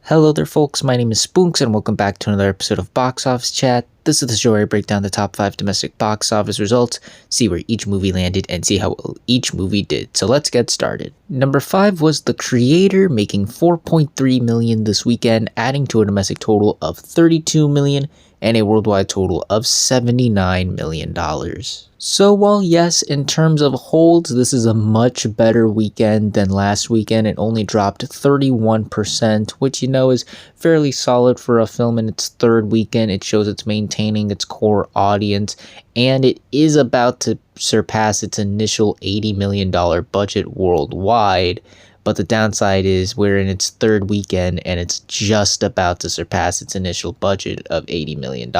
Hello there, folks. My name is Spoonks, and welcome back to another episode of Box Office Chat. This is the show where I break down the top 5 domestic box office results, see where each movie landed, and see how well each movie did. So let's get started. Number 5 was The Creator, making $4.3 million this weekend, adding to a domestic total of $32 million and a worldwide total of $79 million. So while yes, in terms of holds, this is a much better weekend than last weekend. It only dropped 31%, which is fairly solid for a film in its third weekend. It shows it's maintaining its core audience, and it is about to surpass its initial $80 million budget worldwide. But the downside is we're in its third weekend and it's just about to surpass its initial budget of $80 million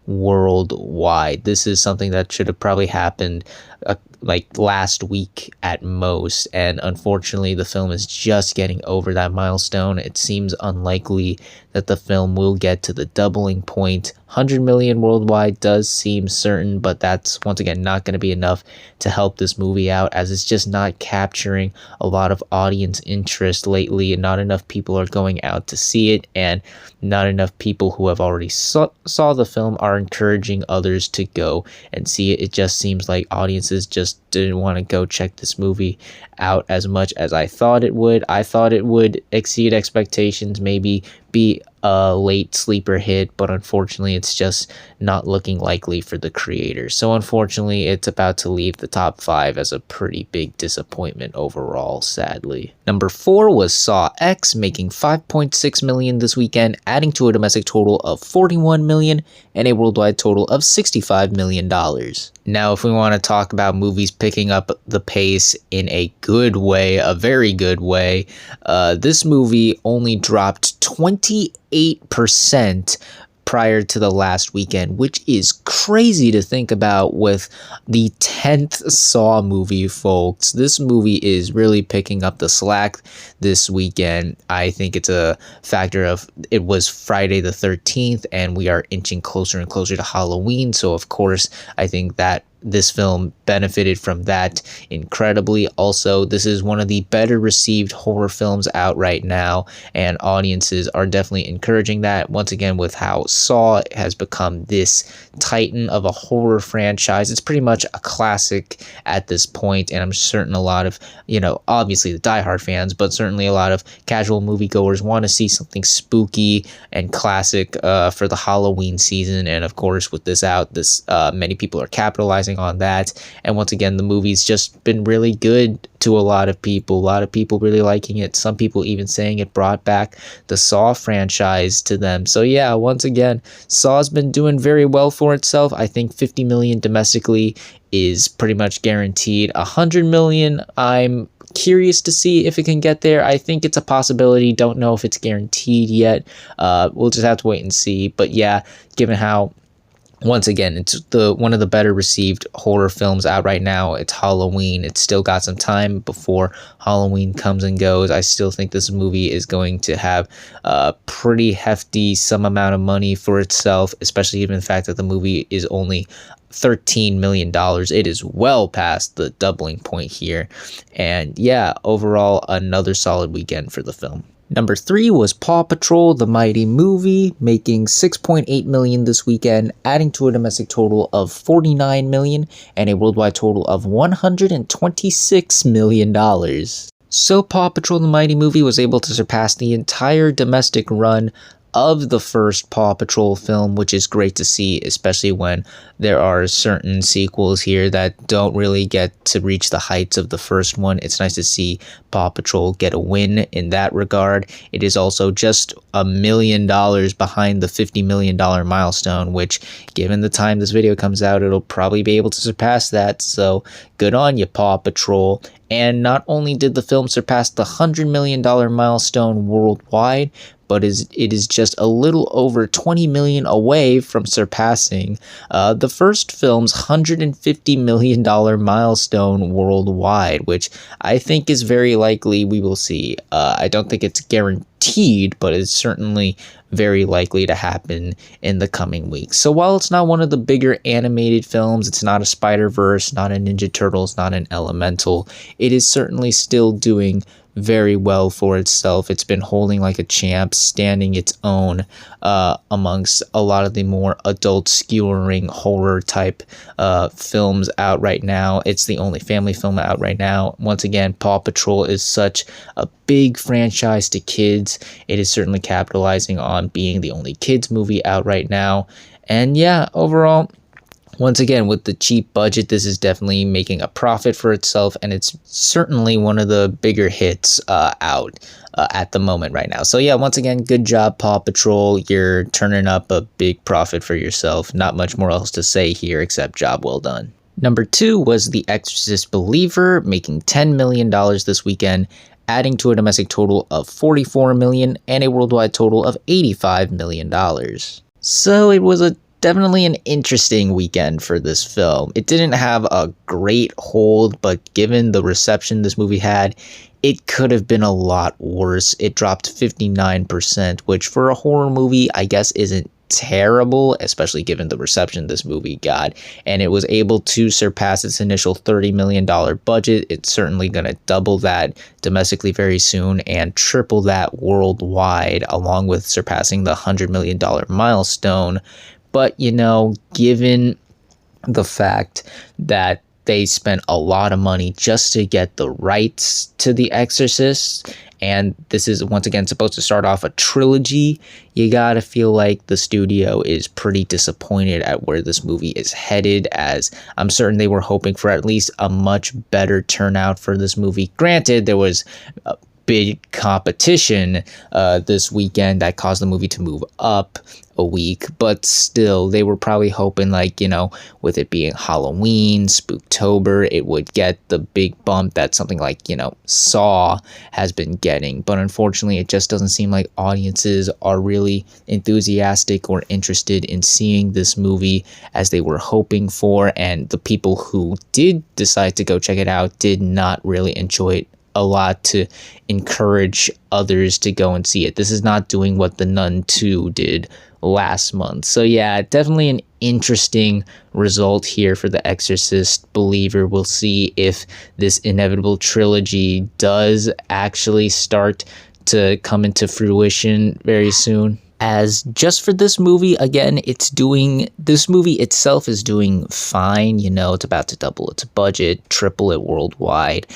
worldwide. This is something that should have probably happened like last week at most, and unfortunately the film is just getting over that milestone. It seems unlikely that the film will get to the doubling point. 100 million worldwide does seem certain, but that's once again not going to be enough to help this movie out, as it's just not capturing a lot of audience interest lately, and not enough people are going out to see it, and not enough people who have already saw the film are encouraging others to go and see it. It just seems like audiences just didn't want to go check this movie out as much as I thought it would. I thought it would exceed expectations, maybe be a late sleeper hit, but unfortunately it's just not looking likely for The Creator. So unfortunately it's about to leave the top 5 as a pretty big disappointment overall, sadly. Number 4 was Saw X, making $5.6 million this weekend, adding to a domestic total of $41 million and a worldwide total of $65 million. Now, if we want to talk about movies picking up the pace in a good way, a very good way, this movie only dropped 28% prior to the last weekend, which is crazy to think about with the 10th Saw movie, folks. This movie is really picking up the slack this weekend. I think it's a factor of it was Friday the 13th, and we are inching closer and closer to Halloween. So, of course, I think that this film benefited from that incredibly. Also, this is one of the better received horror films out right now, and audiences are definitely encouraging that. Once again, with how Saw has become this titan of a horror franchise, it's pretty much a classic at this point, and I'm certain a lot of, obviously the diehard fans, but certainly a lot of casual moviegoers want to see something spooky and classic for the Halloween season. And of course, with this out, many people are capitalizing on that, and once again the movie's just been really good to a lot of people really liking it, some people even saying it brought back the Saw franchise to them. So yeah, once again, Saw's been doing very well for itself. I think 50 million domestically is pretty much guaranteed. 100 million, I'm curious to see if it can get there. I think it's a possibility, don't know if it's guaranteed yet. We'll just have to wait and see. But yeah, given how, once again, it's one of the better received horror films out right now. It's Halloween. It's still got some time before Halloween comes and goes. I still think this movie is going to have a pretty hefty some amount of money for itself, especially given the fact that the movie is only $13 million. It is well past the doubling point here. And yeah, overall, another solid weekend for the film. Number 3 was Paw Patrol, the Mighty Movie, making $6.8 million this weekend, adding to a domestic total of $49 million and a worldwide total of $126 million. So Paw Patrol, the Mighty Movie was able to surpass the entire domestic run of the first Paw Patrol film, which is great to see, especially when there are certain sequels here that don't really get to reach the heights of the first one. It's nice to see Paw Patrol get a win in that regard. It is also just $1 million behind the $50 million milestone, which, given the time this video comes out, it'll probably be able to surpass that. So good on you, Paw Patrol. And not only did the film surpass the $100 million milestone worldwide, but it is just a little over 20 million away from surpassing the first film's $150 million milestone worldwide, which I think is very likely we will see. I don't think it's guaranteed, but it's certainly very likely to happen in the coming weeks. So while it's not one of the bigger animated films, it's not a Spider-Verse, not a Ninja Turtles, not an Elemental, it is certainly still doing very well for itself. It's been holding like a champ, standing its own amongst a lot of the more adult skewering horror type films out right now. It's the only family film out right now. Once again, Paw Patrol is such a big franchise to kids. It is certainly capitalizing on being the only kids movie out right now. And yeah, overall, once again, with the cheap budget, this is definitely making a profit for itself, and it's certainly one of the bigger hits out at the moment right now. So yeah, once again, good job, Paw Patrol. You're turning up a big profit for yourself. Not much more else to say here except job well done. Number 2 was The Exorcist Believer, making $10 million this weekend, adding to a domestic total of $44 million and a worldwide total of $85 million. So it was definitely an interesting weekend for this film. It didn't have a great hold, but given the reception this movie had, it could have been a lot worse. It dropped 59%, which for a horror movie, I guess isn't terrible, especially given the reception this movie got. And it was able to surpass its initial $30 million budget. It's certainly going to double that domestically very soon and triple that worldwide, along with surpassing the $100 million milestone. But, you know, given the fact that they spent a lot of money just to get the rights to The Exorcist, and this is once again supposed to start off a trilogy, you gotta feel like the studio is pretty disappointed at where this movie is headed, as I'm certain they were hoping for at least a much better turnout for this movie. Granted, there was big competition this weekend that caused the movie to move up a week, but still they were probably hoping, like, you know, with it being Halloween, Spooktober, it would get the big bump that something like, you know, Saw has been getting. But unfortunately, it just doesn't seem like audiences are really enthusiastic or interested in seeing this movie as they were hoping for, and the people who did decide to go check it out did not really enjoy it a lot to encourage others to go and see it. This is not doing what The Nun 2 did last month. So yeah, definitely an interesting result here for The Exorcist Believer. We'll see if this inevitable trilogy does actually start to come into fruition very soon. As just for this movie, again, this movie itself is doing fine. You know, it's about to double its budget, triple it worldwide.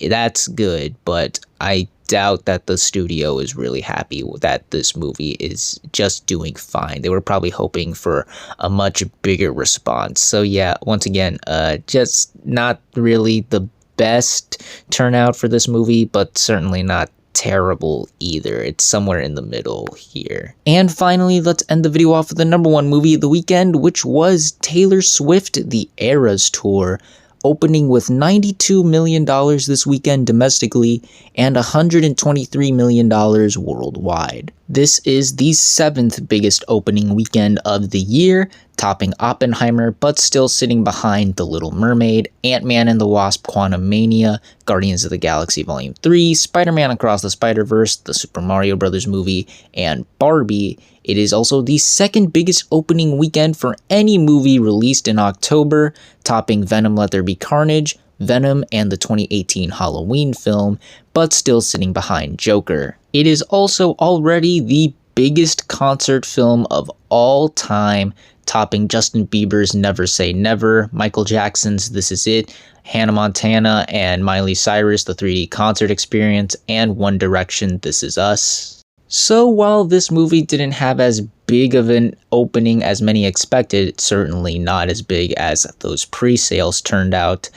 That's good, but I doubt that the studio is really happy that this movie is just doing fine. They were probably hoping for a much bigger response. So yeah, once again, just not really the best turnout for this movie, but certainly not terrible either. It's somewhere in the middle here. And finally, let's end the video off with the number 1 movie of the weekend, which was Taylor Swift: The Eras Tour, opening with $92 million this weekend domestically and $123 million worldwide. This is the 7th biggest opening weekend of the year, topping Oppenheimer, but still sitting behind The Little Mermaid, Ant-Man and the Wasp: Quantumania, Guardians of the Galaxy Volume 3, Spider-Man Across the Spider-Verse, the Super Mario Bros. Movie, and Barbie. It is also the 2nd biggest opening weekend for any movie released in October, topping Venom: Let There Be Carnage, Venom, and the 2018 Halloween film, but still sitting behind Joker. It is also already the biggest concert film of all time, topping Justin Bieber's Never Say Never, Michael Jackson's This Is It, Hannah Montana and Miley Cyrus, the 3D concert experience, and One Direction, This Is Us. So while this movie didn't have as big of an opening as many expected, certainly not as big as those pre-sales turned out,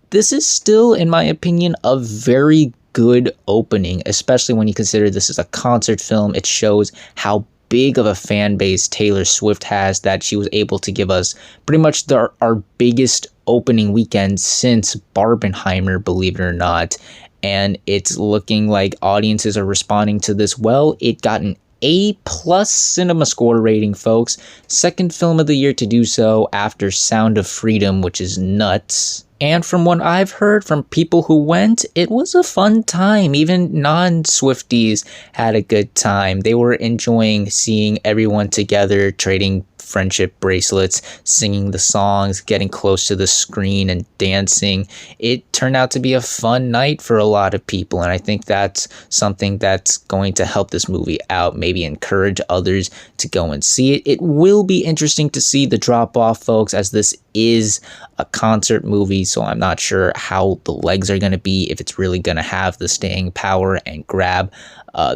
this is still, in my opinion, a very good opening, especially when you consider this is a concert film. It shows how big of a fan base Taylor Swift has, that she was able to give us pretty much our biggest opening weekend since Barbenheimer, believe it or not. And it's looking like audiences are responding to this well. It got an A+ cinema score rating, folks. 2nd film of the year to do so after Sound of Freedom, which is nuts. And from what I've heard from people who went, it was a fun time. Even non-Swifties had a good time. They were enjoying seeing everyone together, trading friendship bracelets, singing the songs, getting close to the screen and dancing. It turned out to be a fun night for a lot of people, and I think that's something that's going to help this movie out, maybe encourage others to go and see it. It will be interesting to see the drop off, folks, as this is a concert movie, so I'm not sure how the legs are going to be, if it's really going to have the staying power and grab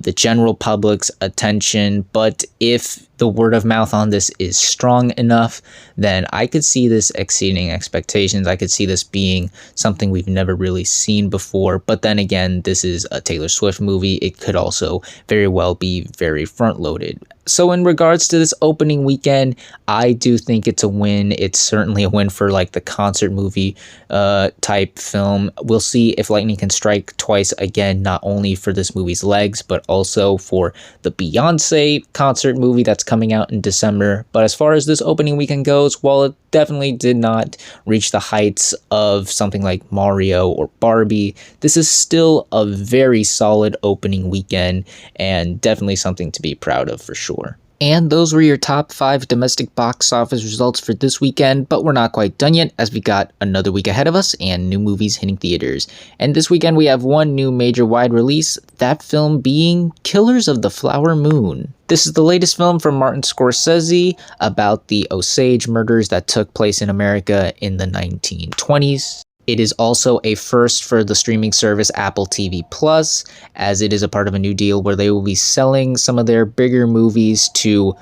the general public's attention. But if the word of mouth on this is strong enough, then I could see this exceeding expectations. I could see this being something we've never really seen before. But then again, this is a Taylor Swift movie. It could also very well be very front-loaded. So in regards to this opening weekend, I do think it's a win. It's certainly a win for like the concert movie type film. We'll see if lightning can strike twice again, not only for this movie's legs, but also for the Beyonce concert movie that's coming out in December. But as far as this opening weekend goes, while it definitely did not reach the heights of something like Mario or Barbie, this is still a very solid opening weekend and definitely something to be proud of for sure. And those were your top 5 domestic box office results for this weekend, but we're not quite done yet as we got another week ahead of us and new movies hitting theaters. And this weekend we have one new major wide release, that film being Killers of the Flower Moon. This is the latest film from Martin Scorsese about the Osage murders that took place in America in the 1920s. It is also a first for the streaming service Apple TV Plus, as it is a part of a new deal where they will be selling some of their bigger movies to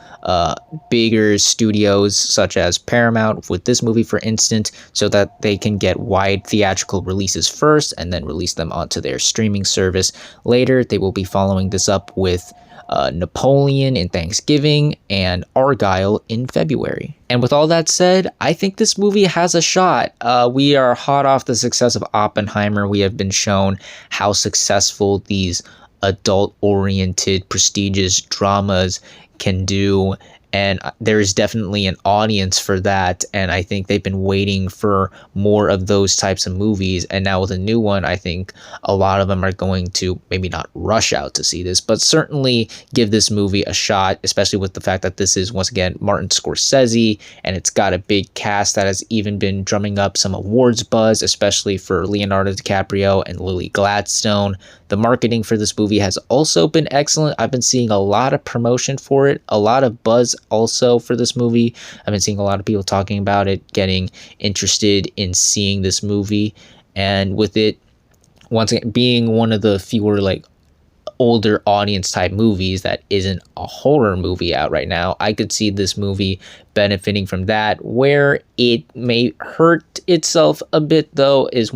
bigger studios such as Paramount, with this movie for instance, so that they can get wide theatrical releases first and then release them onto their streaming service later. They will be following this up with Napoleon in Thanksgiving and Argyle in February. And with all that said, I think this movie has a shot. We are hot off the success of Oppenheimer. We have been shown how successful these adult-oriented, prestigious dramas can do. And there is definitely an audience for that. And I think they've been waiting for more of those types of movies. And now with a new one, I think a lot of them are going to maybe not rush out to see this, but certainly give this movie a shot, especially with the fact that this is, once again, Martin Scorsese. And it's got a big cast that has even been drumming up some awards buzz, especially for Leonardo DiCaprio and Lily Gladstone. The marketing for this movie has also been excellent. I've been seeing a lot of promotion for it, a lot of buzz also for this movie. I've been seeing a lot of people talking about it, getting interested in seeing this movie. And with it, once again, being one of the fewer like older audience type movies that isn't a horror movie out right now, I could see this movie benefiting from that. Where it may hurt itself a bit though is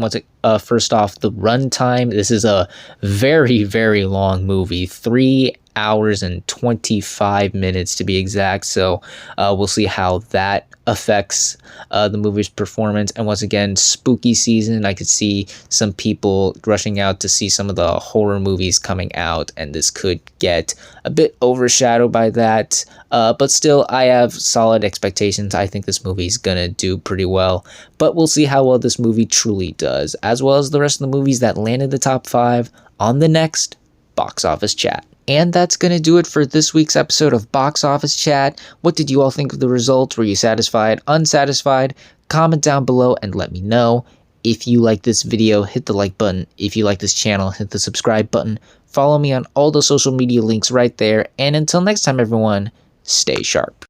first off, the runtime. This is a very, very long movie, 3 hours and 25 minutes to be exact. So we'll see how that affects the movie's performance. And once again, spooky season, I could see some people rushing out to see some of the horror movies coming out, and this could get a bit overshadowed by that. But still, I have solid expectations. I think this movie's gonna do pretty well, but we'll see how well this movie truly does, as well as the rest of the movies that landed the top 5 on the next Box Office Chat. And that's going to do it for this week's episode of Box Office Chat. What did you all think of the results? Were you satisfied, unsatisfied? Comment down below and let me know. If you like this video, hit the like button. If you like this channel, hit the subscribe button. Follow me on all the social media links right there. And until next time, everyone, stay sharp.